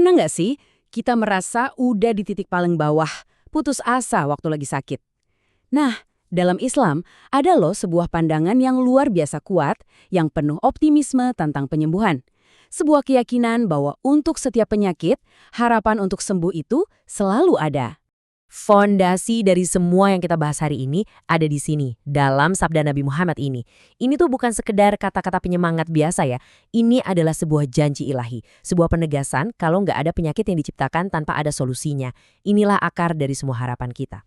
Pernah nggak sih kita merasa udah di titik paling bawah, putus asa waktu lagi sakit? Nah, dalam Islam, ada loh sebuah pandangan yang luar biasa kuat, yang penuh optimisme tentang penyembuhan. Sebuah keyakinan bahwa untuk setiap penyakit, harapan untuk sembuh itu selalu ada. Fondasi dari semua yang kita bahas hari ini ada di sini, dalam sabda Nabi Muhammad ini. Ini tuh bukan sekedar kata-kata penyemangat biasa ya. Ini adalah sebuah janji ilahi, sebuah penegasan kalau nggak ada penyakit yang diciptakan tanpa ada solusinya. Inilah akar dari semua harapan kita.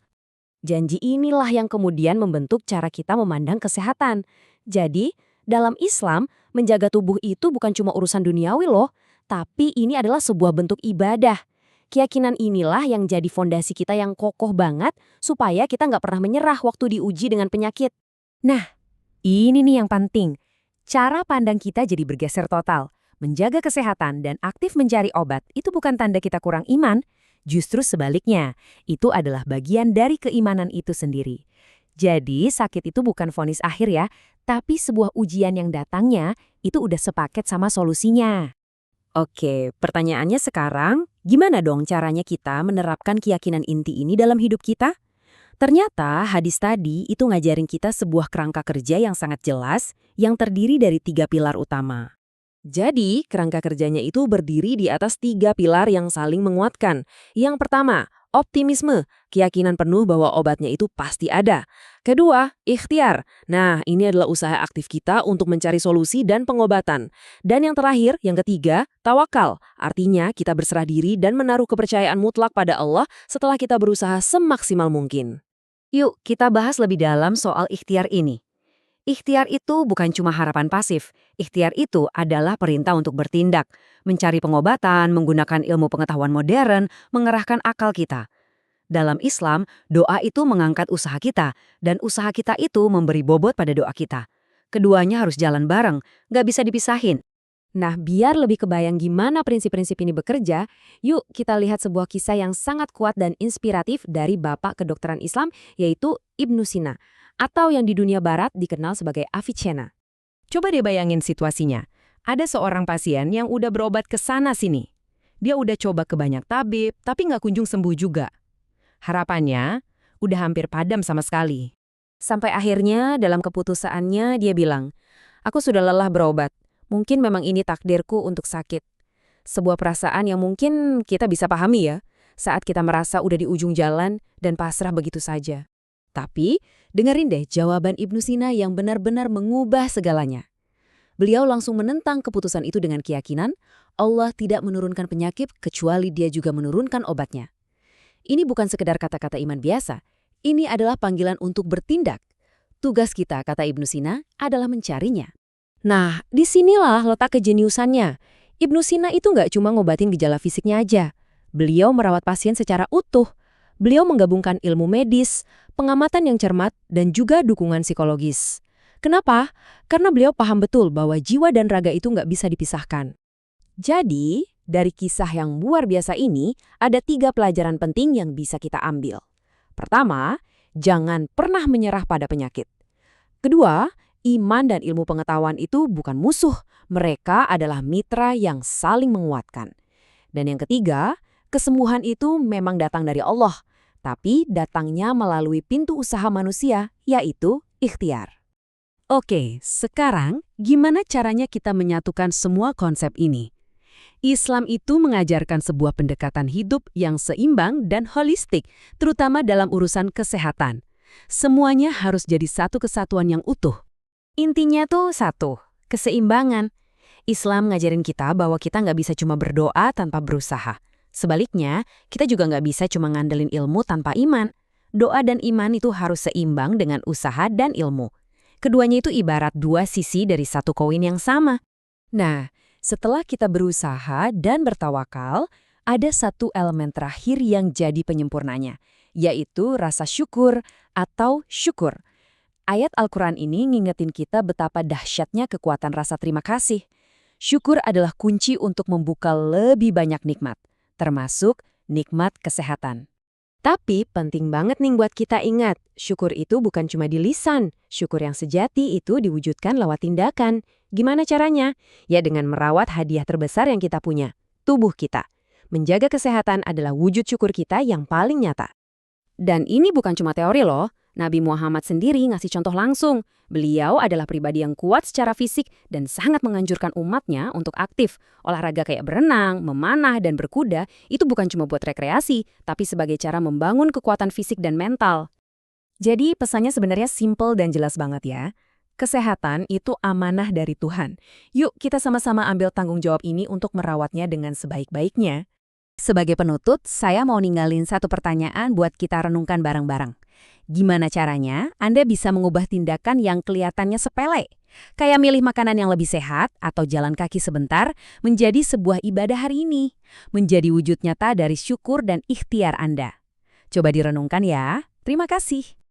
Janji inilah yang kemudian membentuk cara kita memandang kesehatan. Jadi, dalam Islam, menjaga tubuh itu bukan cuma urusan duniawi loh, tapi ini adalah sebuah bentuk ibadah. Keyakinan inilah yang jadi fondasi kita yang kokoh banget supaya kita nggak pernah menyerah waktu diuji dengan penyakit. Nah, ini nih yang penting. Cara pandang kita jadi bergeser total. Menjaga kesehatan dan aktif mencari obat itu bukan tanda kita kurang iman. Justru sebaliknya, itu adalah bagian dari keimanan itu sendiri. Jadi, sakit itu bukan vonis akhir ya, tapi sebuah ujian yang datangnya itu udah sepaket sama solusinya. Oke, pertanyaannya sekarang, gimana dong caranya kita menerapkan keyakinan inti ini dalam hidup kita? Ternyata hadis tadi itu ngajarin kita sebuah kerangka kerja yang sangat jelas yang terdiri dari 3 pilar utama. Jadi, kerangka kerjanya itu berdiri di atas 3 pilar yang saling menguatkan. Yang pertama, optimisme, keyakinan penuh bahwa obatnya itu pasti ada. Kedua, ikhtiar. Nah, ini adalah usaha aktif kita untuk mencari solusi dan pengobatan. Dan yang terakhir, yang ketiga, tawakal. Artinya, kita berserah diri dan menaruh kepercayaan mutlak pada Allah setelah kita berusaha semaksimal mungkin. Yuk, kita bahas lebih dalam soal ikhtiar ini. Ikhtiar itu bukan cuma harapan pasif. Ikhtiar itu adalah perintah untuk bertindak, mencari pengobatan, menggunakan ilmu pengetahuan modern, mengerahkan akal kita. Dalam Islam, doa itu mengangkat usaha kita, dan usaha kita itu memberi bobot pada doa kita. Keduanya harus jalan bareng, nggak bisa dipisahin. Nah, biar lebih kebayang gimana prinsip-prinsip ini bekerja, yuk kita lihat sebuah kisah yang sangat kuat dan inspiratif dari bapak kedokteran Islam, yaitu Ibnu Sina, atau yang di dunia barat dikenal sebagai Avicenna. Coba deh bayangin situasinya. Ada seorang pasien yang udah berobat ke sana-sini. Dia udah coba ke banyak tabib, tapi nggak kunjung sembuh juga. Harapannya udah hampir padam sama sekali. Sampai akhirnya dalam keputusannya dia bilang, "Aku sudah lelah berobat. Mungkin memang ini takdirku untuk sakit." Sebuah perasaan yang mungkin kita bisa pahami ya, saat kita merasa udah di ujung jalan dan pasrah begitu saja. Tapi, dengerin deh jawaban Ibnu Sina yang benar-benar mengubah segalanya. Beliau langsung menentang keputusan itu dengan keyakinan, Allah tidak menurunkan penyakit kecuali dia juga menurunkan obatnya. Ini bukan sekedar kata-kata iman biasa, ini adalah panggilan untuk bertindak. Tugas kita, kata Ibnu Sina, adalah mencarinya. Nah, disinilah letak kejeniusannya. Ibnu Sina itu nggak cuma ngobatin gejala fisiknya aja. Beliau merawat pasien secara utuh. Beliau menggabungkan ilmu medis, pengamatan yang cermat, dan juga dukungan psikologis. Kenapa? Karena beliau paham betul bahwa jiwa dan raga itu nggak bisa dipisahkan. Jadi, dari kisah yang luar biasa ini, ada 3 pelajaran penting yang bisa kita ambil. Pertama, jangan pernah menyerah pada penyakit. Kedua, iman dan ilmu pengetahuan itu bukan musuh, mereka adalah mitra yang saling menguatkan. Dan yang ketiga, kesembuhan itu memang datang dari Allah, tapi datangnya melalui pintu usaha manusia, yaitu ikhtiar. Oke, sekarang gimana caranya kita menyatukan semua konsep ini? Islam itu mengajarkan sebuah pendekatan hidup yang seimbang dan holistik, terutama dalam urusan kesehatan. Semuanya harus jadi satu kesatuan yang utuh. Intinya tuh satu, keseimbangan. Islam ngajarin kita bahwa kita nggak bisa cuma berdoa tanpa berusaha. Sebaliknya, kita juga nggak bisa cuma ngandelin ilmu tanpa iman. Doa dan iman itu harus seimbang dengan usaha dan ilmu. Keduanya itu ibarat 2 sisi dari satu koin yang sama. Nah, setelah kita berusaha dan bertawakal, ada satu elemen terakhir yang jadi penyempurnanya, yaitu rasa syukur atau syukur. Ayat Al-Quran ini ngingetin kita betapa dahsyatnya kekuatan rasa terima kasih. Syukur adalah kunci untuk membuka lebih banyak nikmat, termasuk nikmat kesehatan. Tapi penting banget nih buat kita ingat, syukur itu bukan cuma di lisan. Syukur yang sejati itu diwujudkan lewat tindakan. Gimana caranya? Ya dengan merawat hadiah terbesar yang kita punya, tubuh kita. menjaga kesehatan adalah wujud syukur kita yang paling nyata. Dan ini bukan cuma teori loh. Nabi Muhammad sendiri ngasih contoh langsung. Beliau adalah pribadi yang kuat secara fisik dan sangat menganjurkan umatnya untuk aktif. Olahraga kayak berenang, memanah, dan berkuda itu bukan cuma buat rekreasi, tapi sebagai cara membangun kekuatan fisik dan mental. Jadi pesannya sebenarnya simpel dan jelas banget ya. Kesehatan itu amanah dari Tuhan. Yuk kita sama-sama ambil tanggung jawab ini untuk merawatnya dengan sebaik-baiknya. Sebagai penutut, saya mau ninggalin satu pertanyaan buat kita renungkan bareng-bareng. Gimana caranya Anda bisa mengubah tindakan yang kelihatannya sepele? Kayak milih makanan yang lebih sehat atau jalan kaki sebentar menjadi sebuah ibadah hari ini. Menjadi wujud nyata dari syukur dan ikhtiar Anda. Coba direnungkan ya. Terima kasih.